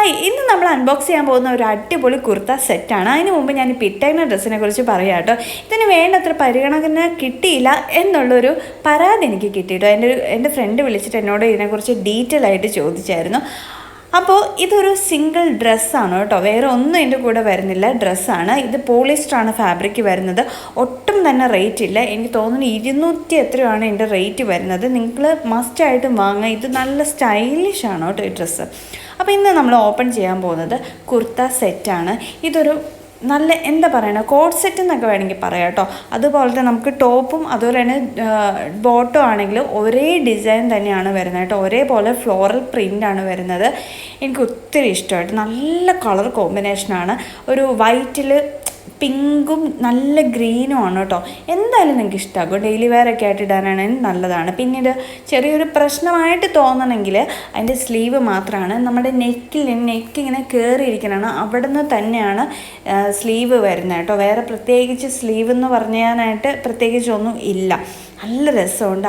Hi, ഇന്ന് നമ്മൾ unbox ചെയ്യാൻ പോകുന്ന ഒരു അടിപൊളി കുർത്ത സെറ്റാണ്. അതിന് മുമ്പ് ഞാൻ ഇട്ടേക്കുന്ന ഡ്രസ്സിനെ കുറിച്ച് പറയാം കേട്ടോ. ഇതിന് വേണ്ടത്ര പരിഗണന കിട്ടിയില്ല എന്നുള്ളൊരു പരാതി എനിക്ക് കിട്ടിയിട്ടോ. എൻ്റെ ഫ്രണ്ട് വിളിച്ചിട്ട് എന്നോട് ഇതിനെക്കുറിച്ച് ഡീറ്റെയിൽ ആയിട്ട് ചോദിച്ചായിരുന്നു. അപ്പോൾ ഇതൊരു സിംഗിൾ ഡ്രസ്സാണ് കേട്ടോ, വേറെ ഒന്നും ഇതിൻ്റെ കൂടെ വരുന്നില്ല, ഡ്രസ്സാണ്. ഇത് പോളിസ്റ്ററാണ് ഫാബ്രിക് വരുന്നത്. ഒട്ടും തന്നെ റേറ്റ് ഇല്ല, എനിക്ക് തോന്നുന്നു 200 എത്രയാണ് ഇതിൻ്റെ റേറ്റ് വരുന്നത്. നിങ്ങൾ മസ്റ്റായിട്ടും വാങ്ങുക, ഇത് നല്ല സ്റ്റൈലിഷാണ് കേട്ടോ ഈ ഡ്രസ്സ്. അപ്പോൾ ഇന്ന് നമ്മൾ ഓപ്പൺ ചെയ്യാൻ പോകുന്നത് കുർത്ത സെറ്റാണ്. ഇതൊരു നല്ല എന്താ പറയുക, കോട്ട് സെറ്റ് എന്നൊക്കെ വേണമെങ്കിൽ പറയാം കേട്ടോ. അതുപോലത്തെ നമുക്ക് ടോപ്പും അതുപോലെ തന്നെ ബോട്ടം ആണെങ്കിലും ഒരേ ഡിസൈൻ തന്നെയാണ് വരുന്നത് കേട്ടോ. ഒരേപോലെ ഫ്ലോറൽ പ്രിൻ്റാണ് വരുന്നത്. എനിക്ക് ഒത്തിരി ഇഷ്ടമായിട്ട്, നല്ല കളർ കോമ്പിനേഷനാണ്. ഒരു വൈറ്റിൽ പിങ്കും നല്ല ഗ്രീനും ആണ് കേട്ടോ. എന്തായാലും നിങ്ങൾക്ക് ഇഷ്ടമാകും, ഡെയിലി വെയർ ഒക്കെ ആയിട്ട് ഇടാനാണെങ്കിൽ നല്ലതാണ്. പിന്നീട് ചെറിയൊരു പ്രശ്നമായിട്ട് തോന്നണമെങ്കിൽ അതിൻ്റെ സ്ലീവ് മാത്രമാണ്. നമ്മുടെ നെക്ക് ഇങ്ങനെ കയറിയിരിക്കണതാണ്, അവിടെ നിന്ന് തന്നെയാണ് സ്ലീവ് വരുന്നത് കേട്ടോ. വേറെ പ്രത്യേകിച്ച് സ്ലീവ് എന്ന് പറയാനായിട്ട് പ്രത്യേകിച്ചൊന്നും ഇല്ല. നല്ല രസമുണ്ട്.